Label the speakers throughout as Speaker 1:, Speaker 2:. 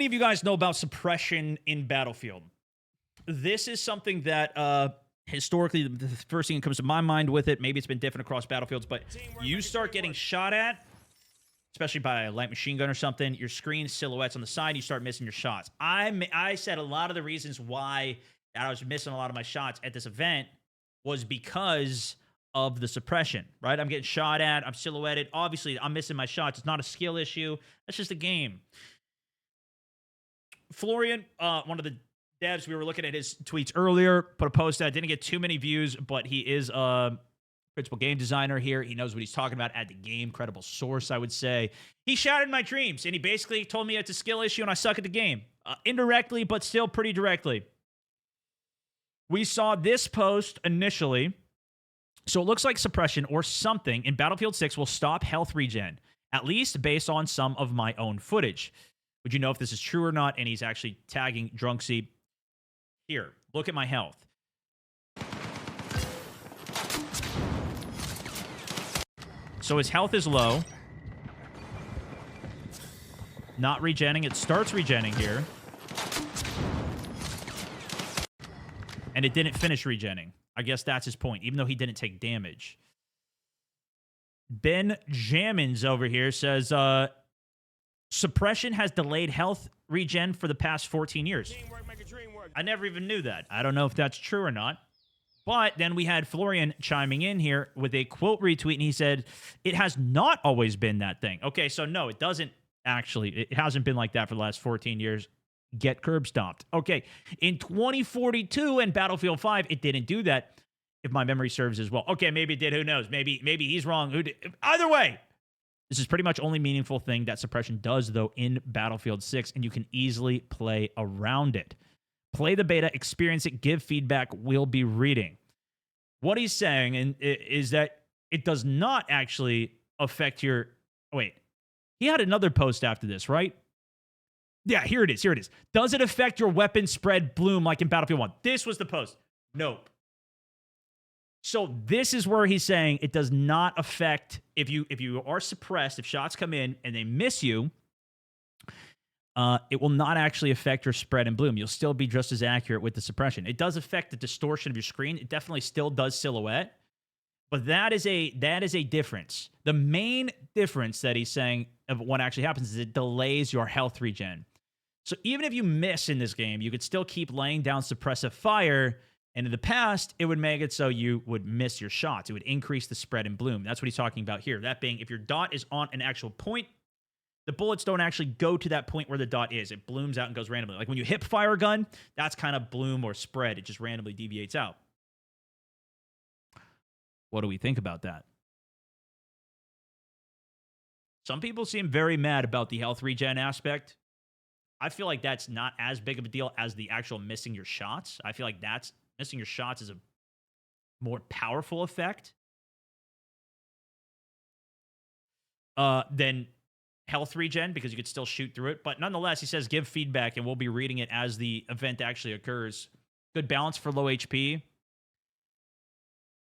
Speaker 1: Many of you guys know about suppression in Battlefield. This is something that historically, the first thing that comes to my mind with it, maybe it's been different across battlefields, but you start getting shot at, especially by a light machine gun or something, your screen silhouettes on the side, you start missing your shots. I said a lot of the reasons why I was missing a lot of my shots at this event was because of the suppression, right? I'm getting shot at, I'm silhouetted. Obviously, I'm missing my shots. It's not a skill issue. That's just a game. Florian, one of the devs, we were looking at his tweets earlier, put a post that didn't get too many views, but he is a principal game designer here. He knows what he's talking about at the game. Credible source, I would say. He shattered my dreams, and he basically told me it's a skill issue and I suck at the game. Indirectly, but still pretty directly. We saw this post initially. So it looks like suppression or something in Battlefield 6 will stop health regen, at least based on some of my own footage. Would you know if this is true or not? And he's actually tagging Drunksy. Here, look at my health. So his health is low. Not regenning. It starts regenning here. And it didn't finish regenning. I guess that's his point, even though he didn't take damage. Ben Jamins over here says, suppression has delayed health regen for the past 14 years. I never even knew that. I don't know if that's true or not. But then we had Florian chiming in here with a quote retweet, and he said, it has not always been that thing. Okay, so no, it doesn't actually. It hasn't been like that for the last 14 years. Get curb stomped. Okay, in 2042 and Battlefield 5, it didn't do that, if my memory serves as well. Okay, maybe it did. Who knows? Maybe he's wrong. Who did? Either way, this is pretty much only meaningful thing that suppression does, though, in Battlefield 6, and you can easily play around it. Play the beta, experience it, give feedback. We'll be reading. What he's saying is that it does not actually affect your... Wait, he had another post after this, right? Yeah, here it is. Here it is. Does it affect your weapon spread bloom like in Battlefield 1? This was the post. Nope. So this is where he's saying it does not affect if you are suppressed, if shots come in and they miss you, it will not actually affect your spread and bloom. You'll still be just as accurate with the suppression. It does affect the distortion of your screen. It definitely still does silhouette, but that is a difference. The main difference that he's saying of what actually happens is it delays your health regen. So even if you miss in this game, you could still keep laying down suppressive fire. And in the past, it would make it so you would miss your shots. It would increase the spread and bloom. That's what he's talking about here. That being, if your dot is on an actual point, the bullets don't actually go to that point where the dot is. It blooms out and goes randomly. Like when you hip fire a gun, that's kind of bloom or spread. It just randomly deviates out. What do we think about that? Some people seem very mad about the health regen aspect. I feel like that's not as big of a deal as the actual missing your shots. I feel like missing your shots is a more powerful effect than health regen, because you could still shoot through it. But nonetheless, he says give feedback, and we'll be reading it as the event actually occurs. Good balance for low HP.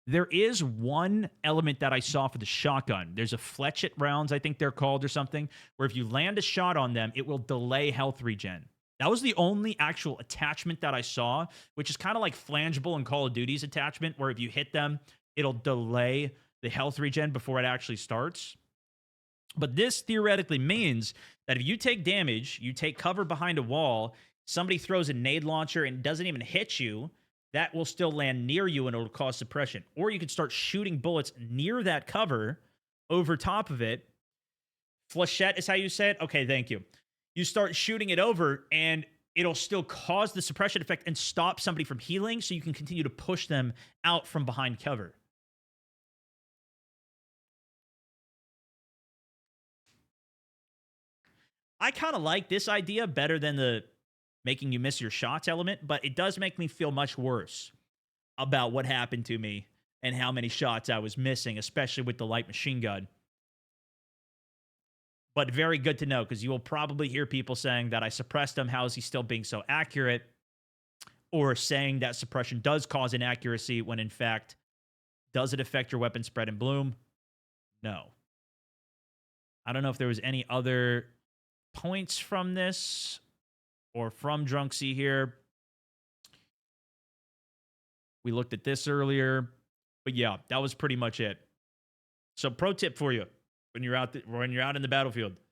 Speaker 1: There is one element that I saw for the shotgun. There's a fletchet rounds, I think they're called, or something, where if you land a shot on them, it will delay health regen. That was the only actual attachment that I saw, which is kind of like Flangeable in Call of Duty's attachment, where if you hit them, it'll delay the health regen before it actually starts. But this theoretically means that if you take damage, you take cover behind a wall, somebody throws a nade launcher and doesn't even hit you, that will still land near you and it'll cause suppression. Or you can start shooting bullets near that cover over top of it. Flechette is how you say it? Okay, thank you. You start shooting it over and it'll still cause the suppression effect and stop somebody from healing, so you can continue to push them out from behind cover. I kind of like this idea better than the making you miss your shots element, but it does make me feel much worse about what happened to me and how many shots I was missing, especially with the light machine gun. But very good to know, because you will probably hear people saying that I suppressed him. How is he still being so accurate? Or saying that suppression does cause inaccuracy when, in fact, does it affect your weapon spread and bloom? No. I don't know if there was any other points from this. or from Drunk C here. We looked at this earlier. But yeah, that was pretty much it. So pro tip for you when you're out in the battlefield.